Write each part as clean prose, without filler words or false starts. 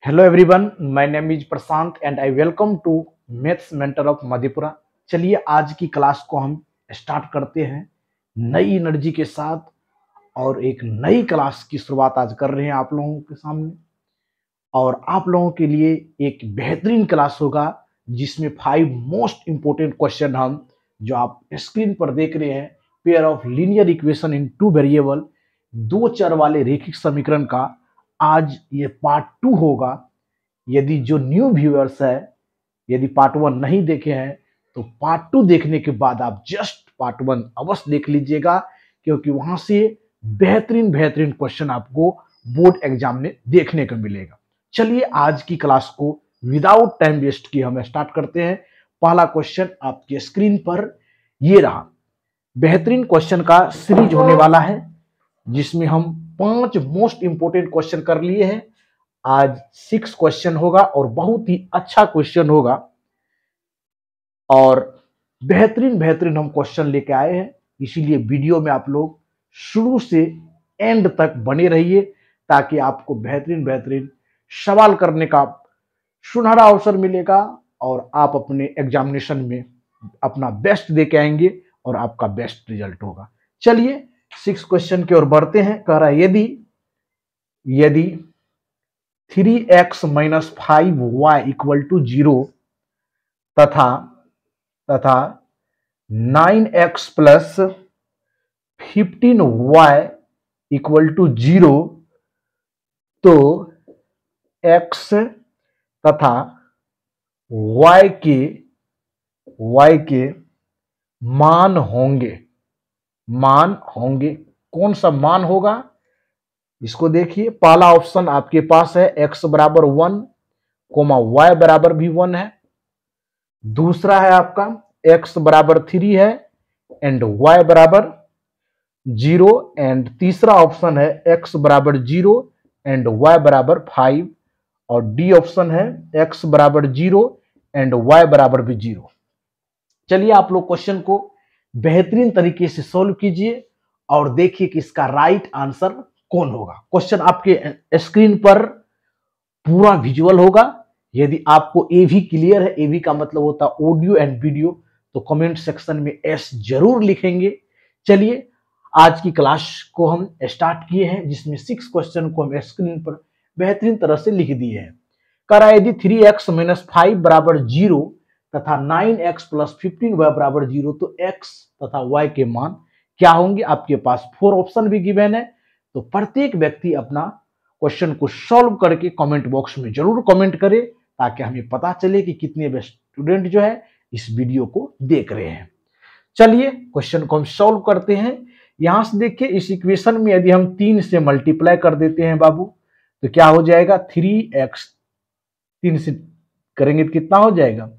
Hello everyone, my name is Prashant and I welcome to maths mentor of Madhepura. चलिए आज की class को हम स्टार्ट करते हैं नई एनर्जी के साथ और एक नई क्लास की शुरुआत आज कर रहे हैं आप लोगों के सामने। और आप लोगों के लिए एक बेहतरीन क्लास होगा जिसमें 5 मोस्ट इंपोर्टेंट क्वेश्चन हम जो आप स्क्रीन पर देख रहे हैं, pair of linear equation in 2 variable, दो चर वाले रेखिक समीकरण का आज ये पार्ट 2 होगा। यदि जो न्यू व्यूअर्स है, यदि पार्ट 1 नहीं देखे हैं तो पार्ट 2 देखने के बाद आप जस्ट पार्ट 1 अवश्य देख लीजिएगा, क्योंकि वहां से बेहतरीन बेहतरीन क्वेश्चन आपको बोर्ड एग्जाम में देखने को मिलेगा। चलिए आज की क्लास को विदाउट टाइम वेस्ट किए हम स्टार्ट करते हैं। पहला क्वेश्चन आपके स्क्रीन पर ये रहा। बेहतरीन क्वेश्चन का सीरीज होने वाला है जिसमें हम 5 मोस्ट इंपोर्टेंट क्वेश्चन कर लिए हैं। आज 6 क्वेश्चन होगा और बहुत ही अच्छा क्वेश्चन होगा और बेहतरीन बेहतरीन हम क्वेश्चन लेके आए हैं। इसीलिए वीडियो में आप लोग शुरू से एंड तक बने रहिए ताकि आपको बेहतरीन बेहतरीन सवाल करने का सुनहरा अवसर मिलेगा और आप अपने एग्जामिनेशन में अपना बेस्ट दे के आएंगे और आपका बेस्ट रिजल्ट होगा। चलिए 6 क्वेश्चन की ओर बढ़ते हैं। कह रहा है यदि 3x - 5y = 0 तथा 9x + 15y = 0 तो x तथा y के मान होंगे। कौन सा मान होगा इसको देखिए। पहला ऑप्शन आपके पास है x बराबर 1, y बराबर भी 1 है। दूसरा है आपका x बराबर 3 है एंड y बराबर 0 एंड तीसरा ऑप्शन है x बराबर 0 एंड y बराबर 5 और डी ऑप्शन है x बराबर 0 एंड y बराबर भी 0। चलिए आप लोग क्वेश्चन को बेहतरीन तरीके से सोल्व कीजिए और देखिए कि इसका राइट आंसर कौन होगा। क्वेश्चन आपके स्क्रीन पर पूरा विजुअल होगा। यदि आपको ए भी क्लियर है, ए भी का मतलब होता है ऑडियो एंड वीडियो, तो कमेंट सेक्शन में एस जरूर लिखेंगे। चलिए आज की क्लास को हम स्टार्ट किए हैं जिसमें 6 क्वेश्चन को हम स्क्रीन पर बेहतरीन तरह से लिख दिए हैं। करा यदि 3x - 5 बराबर 0 तथा 9x + 15y बराबर 0 तो x तथा y के मान क्या होंगे। आपके पास 4 ऑप्शन भी गिवन है, तो प्रत्येक व्यक्ति अपना क्वेश्चन को सॉल्व करके कमेंट बॉक्स में जरूर कमेंट करे ताकि हमें पता चले कि कितने स्टूडेंट जो है इस वीडियो को देख रहे हैं। चलिए क्वेश्चन को हम सॉल्व करते हैं। यहां से देखिए इस इक्वेशन में यदि हम 3 से मल्टीप्लाई कर देते हैं बाबू तो क्या हो जाएगा। 3x 3 से करेंगे तो कितना हो जाएगा।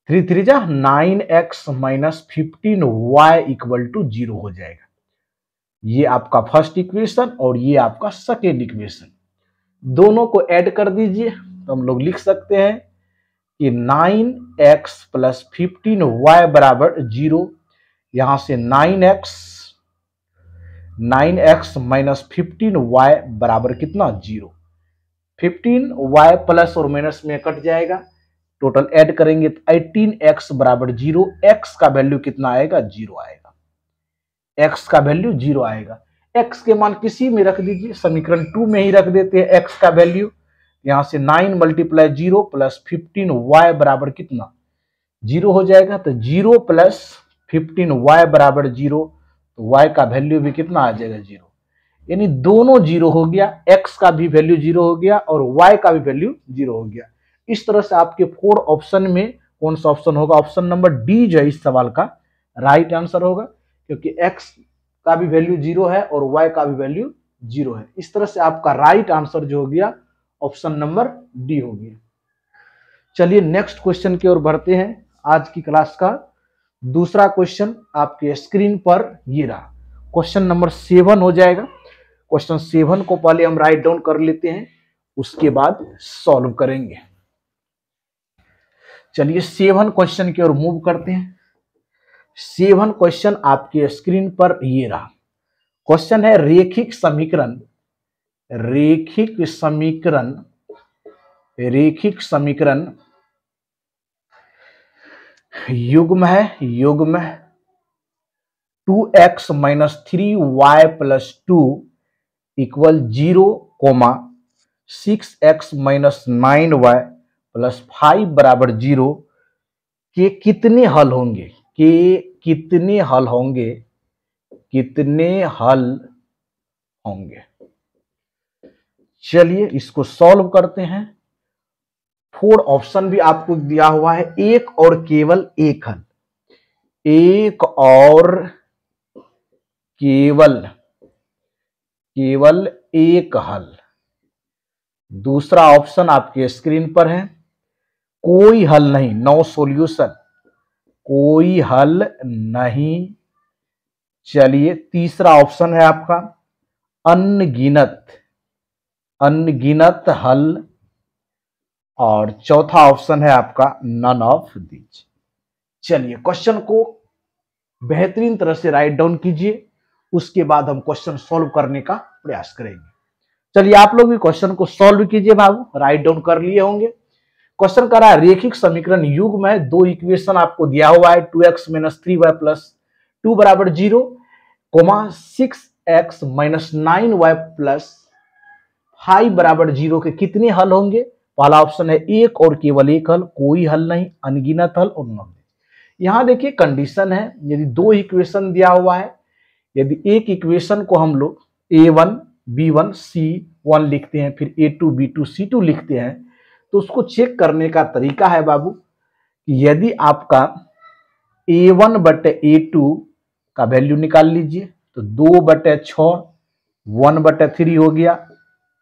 3 3 जा 9x - 15y = 0 हो जाएगा। ये आपका फर्स्ट इक्वेशन और ये आपका सेकेंड इक्वेशन, दोनों को ऐड कर दीजिए तो हम लोग लिख सकते हैं कि 9x + 15y बराबर 0। यहां से 9x - 15y बराबर कितना 0। 15y प्लस और माइनस में कट जाएगा, टोटल ऐड करेंगे तो 18x बराबर 0। x का वैल्यू कितना आएगा 0 आएगा। x का वैल्यू 0 आएगा। x के मान किसी में रख दीजिए, समीकरण 2 में ही रख देते हैं x का वैल्यू। यहां से 9 × 0 + 15y बराबर कितना 0 हो जाएगा। तो 0 + 15y बराबर 0 तो y का वैल्यू भी कितना आ जाएगा 0। यानी दोनों 0 हो गया, x का भी वैल्यू 0 हो गया और y का भी वैल्यू 0 हो गया। इस तरह से आपके 4 ऑप्शन में कौन सा ऑप्शन होगा। ऑप्शन नंबर डी जो है इस सवाल का राइट आंसर होगा, क्योंकि x का भी वैल्यू 0 है और y का भी वैल्यू 0 है। इस तरह से आपका राइट आंसर जो हो गया ऑप्शन नंबर डी हो गया। चलिए नेक्स्ट क्वेश्चन की ओर बढ़ते हैं। आज की क्लास का दूसरा क्वेश्चन आपके स्क्रीन पर ये रहा। क्वेश्चन नंबर 7 हो जाएगा। क्वेश्चन 7 को पहले हम राइट डाउन कर लेते हैं, उसके बाद सॉल्व करेंगे। चलिए 7 क्वेश्चन की ओर मूव करते हैं। 7 क्वेश्चन आपके स्क्रीन पर ये रहा। क्वेश्चन है रेखिक समीकरण रेखिक समीकरण युग्म है, युग्म 2x minus 3y plus 2 equal 0, 6x minus 9y plus 5 बराबर 0 के कितने हल होंगे, के कितने हल होंगे, कितने हल होंगे। चलिए इसको सॉल्व करते हैं। 4 ऑप्शन भी आपको दिया हुआ है, एक और केवल एक हल, एक और केवल एक हल। दूसरा ऑप्शन आपके स्क्रीन पर है, कोई हल नहीं, नो सॉल्यूशन, कोई हल नहीं। चलिए तीसरा ऑप्शन है आपका अनगिनत, अनगिनत हल। और चौथा ऑप्शन है आपका नन ऑफ दीज। चलिए क्वेश्चन को बेहतरीन तरह से राइट डाउन कीजिए, उसके बाद हम क्वेश्चन सॉल्व करने का प्रयास करेंगे। चलिए आप लोग भी क्वेश्चन को सॉल्व कीजिए बाबू, राइट डाउन कर लिए होंगे। क्वेश्चन कर रहा है रेखिक समीकरण युग्म में दो इक्वेशन आपको दिया हुआ है, 2x माइनस 3y प्लस 2 बराबर 0, 6x माइनस 9y प्लस 5 बराबर 0 के कितने हल होंगे। पहला ऑप्शन है एक और केवल एक हल, कोई हल नहीं, अनगिनत हल और नन। यहां देखिए कंडीशन है, यदि दो इक्वेशन दिया हुआ है, यदि एक इक्वेशन को हम लोग a1 b1 c1 लिखते हैं, फिर a2 b2 c2 लिखते हैं, तो उसको चेक करने का तरीका है बाबू कि यदि आपका a1 बटे a2 का वैल्यू निकाल लीजिए तो 2 बटे 6 1 बटे 3 हो गया,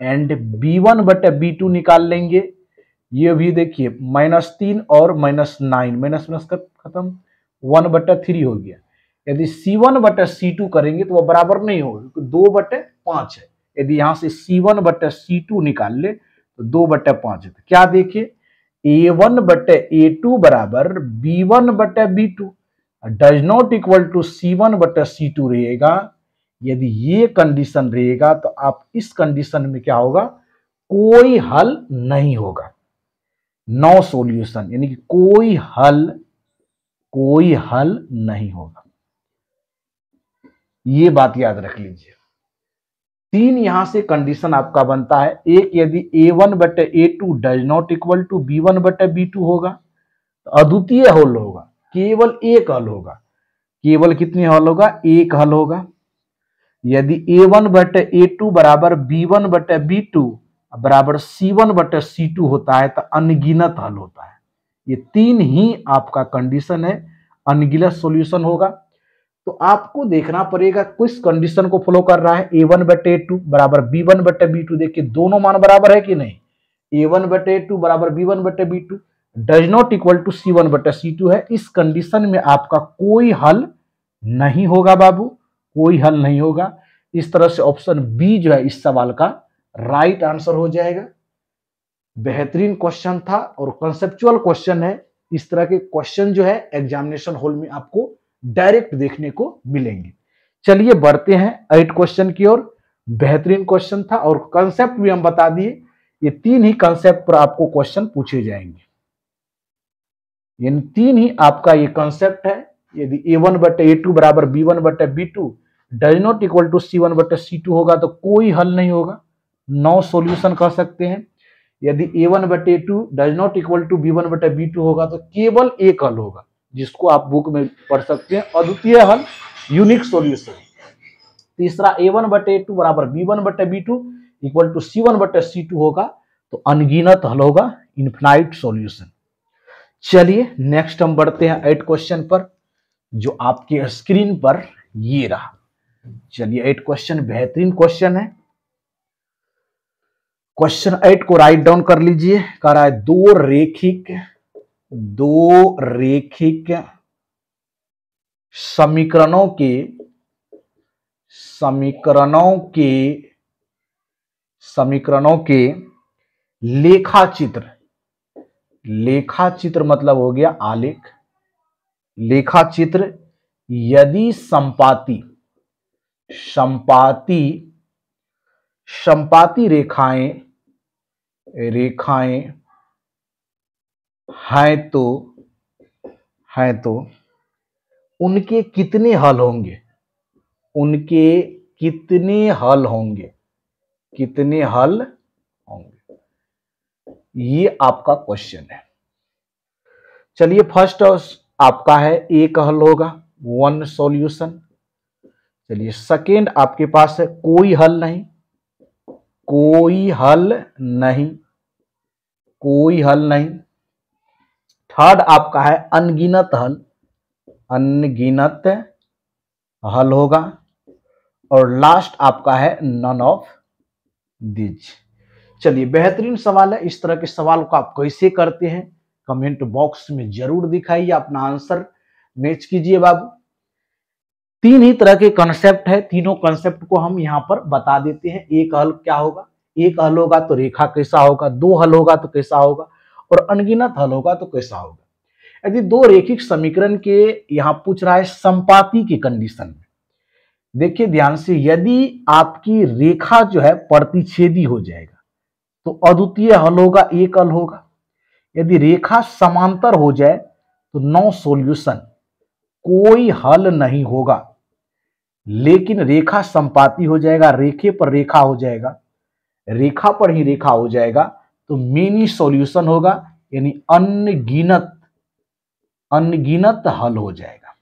एंड b1 बटे b2 निकाल लेंगे, ये भी देखिए -3 और -9, माइनस माइनस खत्म, 1 बटे 3 हो गया। यदि c1 बटे c2 करेंगे तो वह बराबर नहीं होगा, 2 बटे 5 है। यदि यहां से c1 बटे c2 निकाल ले तो 2 बटे 5 है। तो क्या देखिए a1 बटे a2 बराबर b1 बटे b2 does not equal to c1 बटे c2 रहेगा। यदि ये कंडीशन रहेगा तो आप इस कंडीशन में क्या होगा, कोई हल नहीं होगा, नो सॉल्यूशन, यानी कि कोई हल नहीं होगा। ये बात याद रख लीजिए। 3 यहां से कंडीशन आपका बनता है, एक यदि a1 बटे a2 does not equal to b1 बटे b2 होगा तो अद्वितीय हल होगा, केवल एक हल होगा। केवल कितने हल होगा, एक हल होगा। यदि a1 बटे a2 बराबर b1 बटे b2 बराबर c1 बटे c2 होता है तो अनगिनत हल होता है। ये 3 ही आपका कंडीशन है, अनगिनत सॉल्यूशन होगा। तो आपको देखना पड़ेगा किस कंडीशन को फॉलो कर रहा है। a1 बटे a2 बराबर b1 बटे b2, देखिए दोनों मान बराबर है कि नहीं, a1 बटे a2 बराबर b1 बटे b2 does not equal to c1 बटे c2 है। इस कंडीशन में आपका कोई हल नहीं होगा बाबू, कोई हल नहीं होगा। इस तरह से ऑप्शन बी जो है इस सवाल का राइट आंसर हो जाएगा। बेहतरीन क्वेश्चन था और कंसेप्चुअल क्वेश्चन है। इस तरह के क्वेश्चन जो है एग्जामिनेशन हॉल में आपको डायरेक्ट देखने को मिलेंगे। चलिए बढ़ते हैं 8 क्वेश्चन की ओर। बेहतरीन क्वेश्चन था और कंसेप्ट भी हम बता दिए। ये 3 ही कंसेप्ट पर आपको क्वेश्चन पूछे जाएंगे, इन 3 ही आपका ये कंसेप्ट है। यदि a1 बटे a2 बराबर b1 बटे b2 does not equal to c1 बटे c2 होगा तो कोई हल नहीं होगा, नो सॉल्यूशन कह सकते हैं। यदि a1 बटे a2 does not equal to b1 बटे b2 होगा तो केवल एक हल होगा, जिसको आप बुक में पढ़ सकते हैं, अद्वितीय हल, यूनिक सॉल्यूशन। तीसरा a1 बटे a2 बराबर b1 बटे b2 इक्वल टू c1 बटे c2 होगा तो अनगिनत हल होगा, इनफिनाइट सॉल्यूशन। चलिए नेक्स्ट हम बढ़ते हैं 8 क्वेश्चन पर, जो आपके स्क्रीन पर ये रहा। चलिए 8 क्वेश्चन बेहतरीन क्वेश्चन है। क्वेश्चन 8 को राइट डाउन कर लीजिए। कह रहा है दो रेखिक समीकरणों के लेखाचित्र मतलब हो गया आलेख, लेखाचित्र यदि संपाती रेखाएं हैं तो उनके कितने हल होंगे, उनके कितने हल होंगे, कितने हल होंगे, ये आपका क्वेश्चन है। चलिए फर्स्ट आपका है एक हल होगा, वन सॉल्यूशन। चलिए सेकेंड आपके पास है कोई हल नहीं, कोई हल नहीं, कोई हल नहीं। थर्ड आपका है अनगिनत हल, अनगिनत हल होगा। और लास्ट आपका है नन ऑफ दीज। चलिए बेहतरीन सवाल है। इस तरह के सवाल को आप कैसे करते हैं कमेंट बॉक्स में जरूर दिखाइए, अपना आंसर मैच कीजिए बाबू। तीन ही तरह के कॉन्सेप्ट है, तीनों कॉन्सेप्ट को हम यहां पर बता देते हैं। एक हल क्या होगा, एक हल होगा तो रेखा कैसा होगा, दो हल होगा तो कैसा होगा, और अनगिनत हल होगा तो कैसा होगा। यदि दो रेखिक समीकरण के यहां पूछ रहा है संपाती की कंडीशन में, देखिए ध्यान से, यदि आपकी रेखा जो है प्रतिच्छेदी हो जाएगा तो अद्वितीय हल होगा, एक हल होगा। यदि रेखा समांतर हो जाए तो नो सॉल्यूशन, कोई हल नहीं होगा। लेकिन रेखा संपाती हो जाएगा, रेखे पर रेखा हो जाएगा, रेखा पर ही रेखा हो जाएगा तो मेनी सॉल्यूशन होगा, यानी अनगिनत, अनगिनत हल हो जाएगा।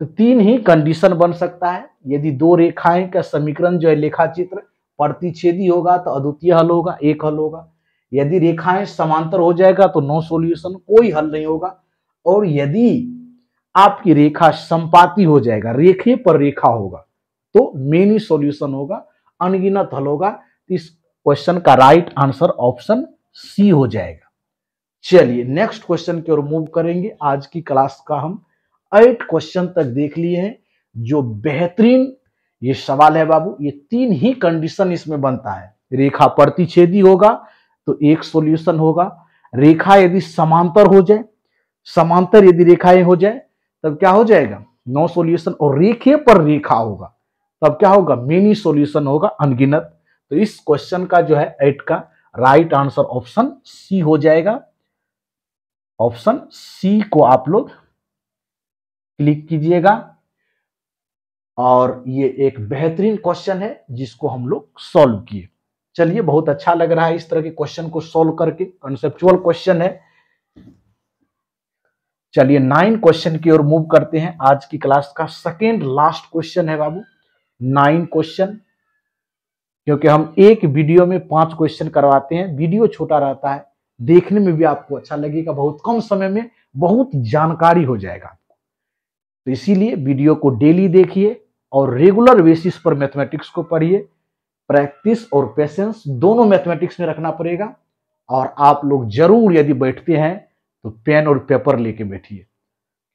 तो तीन ही कंडीशन बन सकता है। यदि दो रेखाएं का समीकरण जो है लेखा चित्र प्रतिच्छेदी होगा तो अद्वितीय हल होगा, एक हल होगा। यदि रेखाएं समांतर हो जाएगा तो नो सॉल्यूशन, कोई हल नहीं होगा। और यदि आपकी रेखा संपाती हो जाएगा, रेखे पर रेखा होगा, तो मेनी सॉल्यूशन होगा, अनगिनत हल होगा। इस क्वेश्चन का राइट आंसर ऑप्शन सी हो जाएगा। चलिए नेक्स्ट क्वेश्चन की ओर मूव करेंगे। आज की क्लास का हम 8 क्वेश्चन तक देख लिए हैं। जो बेहतरीन ये सवाल है बाबू, ये तीन ही कंडीशन इसमें बनता है। रेखा प्रतिच्छेदी होगा तो एक सॉल्यूशन होगा, रेखा यदि समांतर हो जाए, समांतर यदि रेखाएं हो जाए तब क्या हो जाएगा, नो सॉल्यूशन। और रेखे पर रेखा होगा तब क्या होगा, मेनी सॉल्यूशन होगा, अनगिनत। तो इस क्वेश्चन का जो है 8 का राइट आंसर ऑप्शन सी हो जाएगा। ऑप्शन सी को आप लोग क्लिक कीजिएगा। और ये एक बेहतरीन क्वेश्चन है जिसको हम लोग सॉल्व किए। चलिए बहुत अच्छा लग रहा है इस तरह के क्वेश्चन को सॉल्व करके, कंसेप्चुअल क्वेश्चन है। चलिए 9 क्वेश्चन की ओर मूव करते हैं। आज की क्लास का सेकेंड लास्ट क्वेश्चन है बाबू 9 क्वेश्चन, क्योंकि हम एक वीडियो में 5 क्वेश्चन करवाते हैं। वीडियो छोटा रहता है, देखने में भी आपको अच्छा लगेगा, बहुत कम समय में बहुत जानकारी हो जाएगा। तो इसीलिए वीडियो को डेली देखिए और रेगुलर बेसिस पर मैथमेटिक्स को पढ़िए। प्रैक्टिस और पेशेंस दोनों मैथमेटिक्स में रखना पड़ेगा। और आप लोग जरूर यदि बैठते हैं तो पेन और पेपर लेके बैठिए,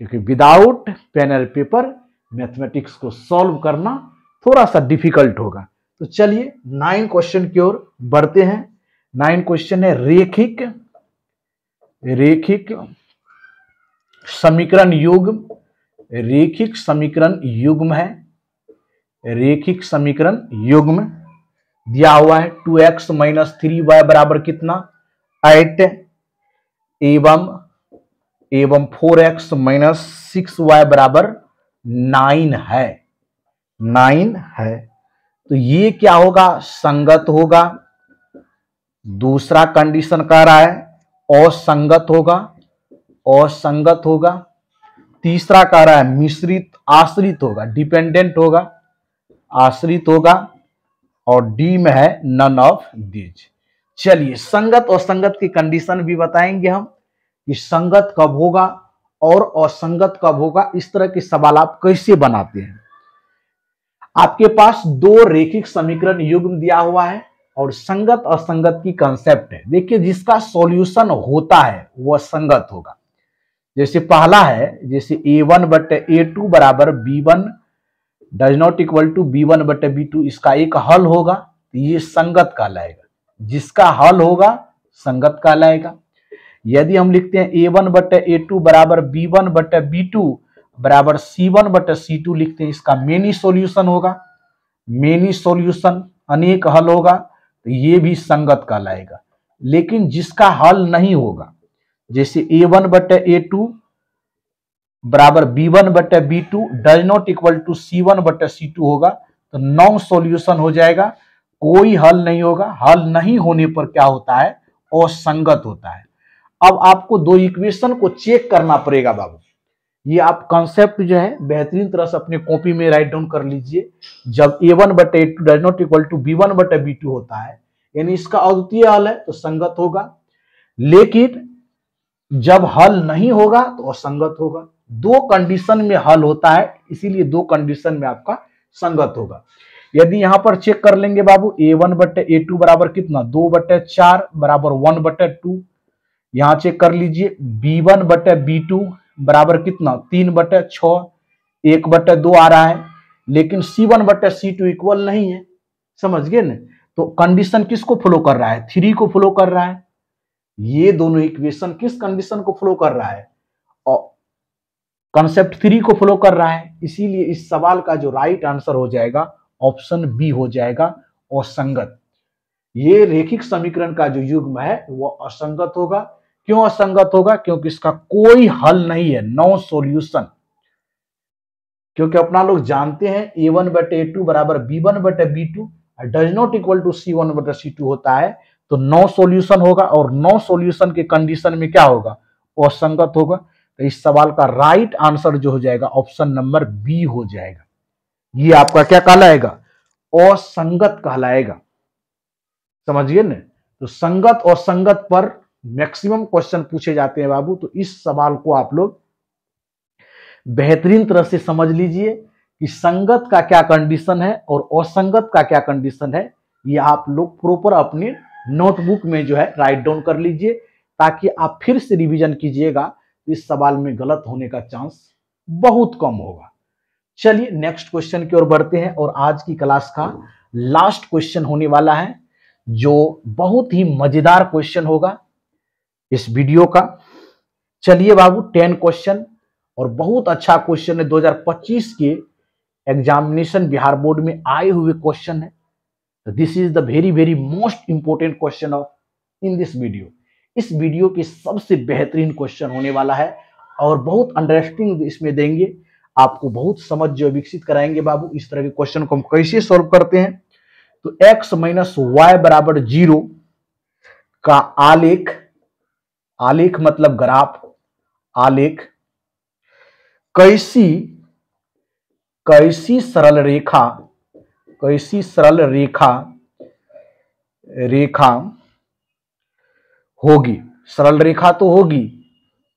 क्योंकि विदाउट पेन और पेपर मैथमेटिक्स को सॉल्व करना थोड़ा सा डिफिकल्ट होगा। तो चलिए 9 क्वेश्चन की ओर बढ़ते हैं। 9 क्वेश्चन है रेखिक समीकरण युग्म, रेखिक समीकरण युग्म है, रेखिक समीकरण युग्म दिया हुआ है 2x - 3y बराबर कितना 8 एवं 4x - 6y बराबर 9 है, 9 है। तो ये क्या होगा, संगत होगा। दूसरा कंडीशन कह रहा है असंगत होगा, असंगत होगा। तीसरा कह रहा है मिश्रित, आश्रित होगा, डिपेंडेंट होगा, आश्रित होगा। और डी में है नन ऑफ दीज। चलिए संगत और असंगत की कंडीशन भी बताएंगे हम कि संगत कब होगा और असंगत कब होगा। इस तरह के सवाल आप कैसे बनाते हैं। आपके पास दो रेखिक समीकरण युग्म दिया हुआ है और संगत असंगत की कंसेप्ट है। देखिए जिसका सॉल्यूशन होता है वह संगत होगा। जैसे पहला है, जैसे a1/a2 बराबर b1 does not equal to b1/b2, इसका एक हल होगा तो ये संगत कहलाएगा। जिसका हल होगा संगत कहलाएगा। यदि हम लिखते हैं a1/a2 बराबर b1/b2 बराबर c1/c2 लिखते हैं, इसका मेनी सॉल्यूशन होगा, मेनी सॉल्यूशन अनेक हल होगा तो ये भी संगत कहलाएगा। लेकिन जिसका हल नहीं होगा, जैसे A1/A2 बराबर B1/B2 does not equal to C1/C2 होगा, तो नॉन सॉल्यूशन हो जाएगा, कोई हल नहीं होगा। हल नहीं होने पर क्या होता है, असंगत होता है। अब आपको दो इक्वेशन को चेक करना पड़ेगा बाबू। ये आप कॉन्सेप्ट जो है बेहतरीन तरह से अपने कॉपी में राइट डाउन कर लीजिए। जब A1/A2 does not equal to B1/B2 होता है, यानी इसका अद्वितीय हल है तो संगत होगा, लेकिन जब हल नहीं होगा तो असंगत होगा। दो कंडीशन में हल होता है, इसीलिए दो कंडीशन में आपका संगत होगा। यदि यहां पर चेक कर लेंगे बाबू, A1/A2 बराबर कितना 2/4 बराबर 1/2। यहां चेक कर लीजिए B1/B2 बराबर कितना 3/6, 1/2 आ रहा है, लेकिन C1/C2 इक्वल नहीं है। समझ गए ना? तो कंडीशन किसको फॉलो कर रहा है, 3 को फॉलो कर रहा है। ये दोनों इक्वेशन किस कंडीशन को फॉलो कर रहा है, और कॉन्सेप्ट 3 को फॉलो कर रहा है। इसीलिए इस सवाल का जो राइट आंसर हो जाएगा ऑप्शन बी हो जाएगा, असंगत। ये रेखिक समीकरण का जो युग्म है वो असंगत होगा। क्यों असंगत होगा, क्योंकि इसका कोई हल नहीं है, नो सॉल्यूशन। क्योंकि अपना लोग जानते हैं A1/A2 बराबर B1/B2 does not equal to C1/C2 होता है, तो नो सॉल्यूशन होगा, और नो सॉल्यूशन के कंडीशन में क्या होगा, असंगत होगा। तो इस सवाल का राइट आंसर जो हो जाएगा ऑप्शन नंबर बी हो जाएगा। ये आपका क्या कहलाएगा, असंगत कहलाएगा। समझिए ना? तो संगत और संगत पर मैक्सिमम क्वेश्चन पूछे जाते हैं बाबू। तो इस सवाल को आप लोग बेहतरीन तरह से समझ लीजिए कि संगत का क्या कंडीशन है और असंगत का क्या कंडीशन है। ये आप लोग प्रॉपर अपने नोटबुक में जो है राइट डाउन कर लीजिए, ताकि आप फिर से रिवीजन कीजिएगा, तो इस सवाल में गलत होने का चांस बहुत कम होगा। चलिए नेक्स्ट क्वेश्चन की ओर बढ़ते हैं, और आज की क्लास का लास्ट क्वेश्चन होने वाला है, जो बहुत ही मजेदार क्वेश्चन होगा इस वीडियो का। चलिए बाबू 10 क्वेश्चन, और बहुत अच्छा क्वेश्चन है, 2025 के एग्जामिनेशन बिहार बोर्ड में आए हुए क्वेश्चन है। This is the very very most important question of in this video. इस वीडियो के सबसे बेहतरीन क्वेश्चन होने वाला है, और बहुत अंडरस्टैंडिंग इसमें देंगे, आपको बहुत समझ जो विकसित कराएंगे बाबू। इस तरह के क्वेश्चन को हम कैसे सॉल्व करते हैं, तो x माइनस वाई बराबर 0 का आलेख, आलेख मतलब ग्राफ, आलेख कैसी कैसी सरल रेखा, कैसी सरल रेखा रेखा होगी। सरल रेखा तो होगी,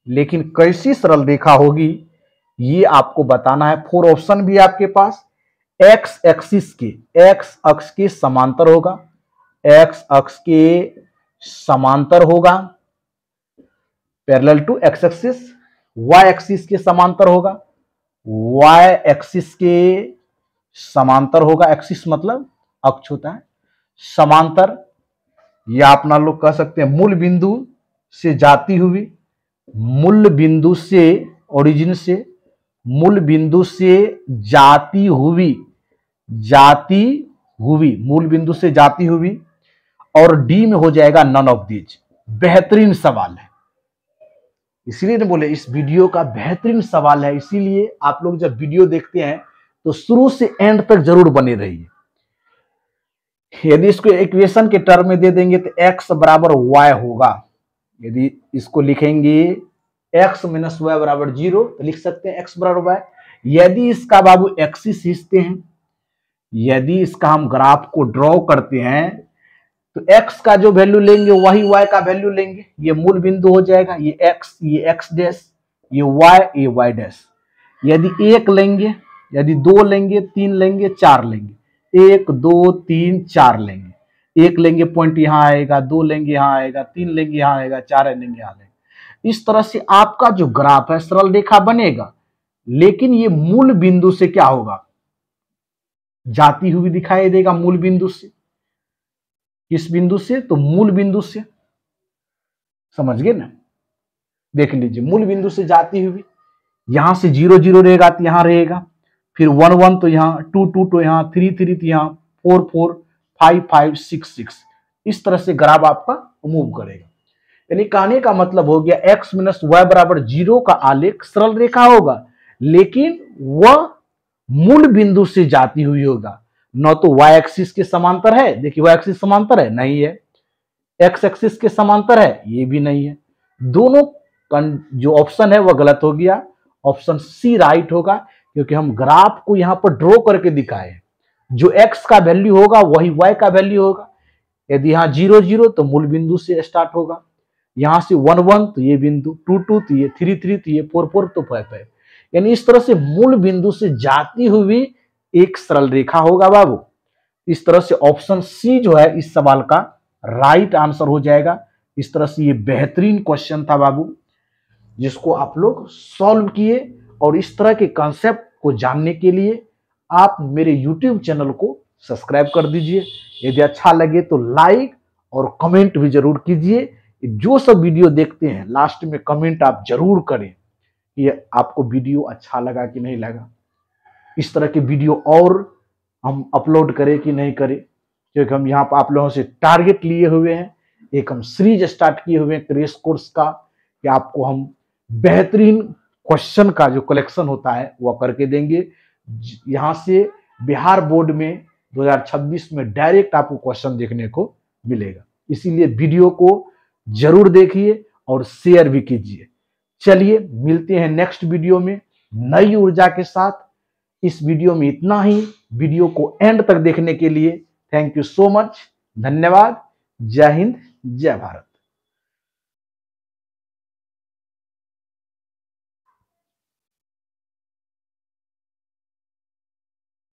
लेकिन कैसी सरल रेखा होगी ये आपको बताना है। 4 ऑप्शन भी आपके पास। एक्स एक्सिस के, एक्स अक्ष के समांतर होगा, एक्स अक्ष के समांतर होगा, parallel to X axis. Y axis के समांतर होगा, वाई एक्सिस के समांतर होगा। एक्सिस मतलब अक्ष होता है, समांतर, या अपना लोग कह सकते हैं मूल बिंदु से जाती हुई, मूल बिंदु से, ओरिजिन से, मूल बिंदु से जाती हुई, जाती हुई, मूल बिंदु से जाती हुई, और डी में हो जाएगा नन ऑफ दीज। बेहतरीन सवाल है, इसीलिए तो बोले इस वीडियो का बेहतरीन सवाल है। इसीलिए आप लोग जब वीडियो देखते हैं तो शुरू से एंड तक जरूर बने रहिए। यदि इसको इक्वेशन के टर्म में दे देंगे तो x बराबर y होगा। यदि इसको लिखेंगे x माइनस वाई बराबर 0, तो लिख सकते हैं x बराबर y। यदि इसका बाबू एक्सिस खींचते हैं, यदि इसका हम ग्राफ को ड्रॉ करते हैं, तो x का जो वैल्यू लेंगे वही y का वैल्यू लेंगे। ये मूल बिंदु हो जाएगा, ये x, ये x डैश, ये y, ये y डैश। यदि 1 लेंगे, यदि 2 लेंगे, 3 लेंगे, 4 लेंगे, 1 2 3 4 लेंगे, 1 लेंगे पॉइंट यहां आएगा, 2 लेंगे यहां आएगा, 3 लेंगे यहां आएगा, 4 लेंगे यहां आएगा। इस तरह से आपका जो ग्राफ है सरल रेखा बनेगा, लेकिन ये मूल बिंदु से क्या होगा, जाती हुई दिखाई देगा। मूल बिंदु से, किस बिंदु से, तो मूल बिंदु से। समझ गए ना? देख लीजिए, मूल बिंदु से जाती हुई, यहां से 0 0 रहेगा तो यहां रहेगा, फिर 1 1 तो यहां, 2 2 तो यहां, 3 3 तो यहां, 4 4 5 5 6 6। इस तरह से ग्राफ आपका मूव करेगा। यानी कहने का मतलब हो गया x माइनस वाई बराबर 0 का आलेख सरल रेखा होगा, लेकिन वह मूल बिंदु से जाती हुई होगा। न तो y एक्सिस के समांतर है, देखिए y एक्सिस समांतर है, नहीं है। x एक्सिस के समांतर है, ये भी नहीं है। दोनों जो ऑप्शन है वह गलत हो गया। ऑप्शन सी राइट होगा, क्योंकि हम ग्राफ को यहां पर ड्रॉ करके दिखाए। जो x का वैल्यू होगा वही y का वैल्यू होगा। यदि यहाँ 0 0 तो मूल बिंदु से स्टार्ट होगा, यहां से 1 1 तो ये बिंदु, 2 2 तो ये, 3 3 तो ये, 4 4 तो 5 5। यानी इस तरह से मूल बिंदु से जाती हुई एक सरल रेखा होगा बाबू। इस तरह से ऑप्शन सी जो है इस सवाल का राइट आंसर हो जाएगा। इस तरह से ये बेहतरीन क्वेश्चन था बाबू, जिसको आप लोग सॉल्व किए। और इस तरह के कॉन्सेप्ट को जानने के लिए आप मेरे YouTube चैनल को सब्सक्राइब कर दीजिए। यदि अच्छा लगे तो लाइक और कमेंट भी जरूर कीजिए। जो सब वीडियो देखते हैं लास्ट में कमेंट आप जरूर करें कि आपको वीडियो अच्छा लगा कि नहीं लगा। इस तरह के वीडियो और हम अपलोड करें कि नहीं करें, क्योंकि हम यहाँ पर आप लोगों से टारगेट लिए हुए हैं। एक हम सीरीज स्टार्ट किए हुए हैं क्रैश कोर्स का, कि आपको हम बेहतरीन क्वेश्चन का जो कलेक्शन होता है वह करके देंगे। यहाँ से बिहार बोर्ड में 2026 में डायरेक्ट आपको क्वेश्चन देखने को मिलेगा। इसीलिए वीडियो को जरूर देखिए और शेयर भी कीजिए। चलिए मिलते हैं नेक्स्ट वीडियो में नई ऊर्जा के साथ। इस वीडियो में इतना ही। वीडियो को एंड तक देखने के लिए थैंक यू सो मच। धन्यवाद। जय हिंद, जय भारत।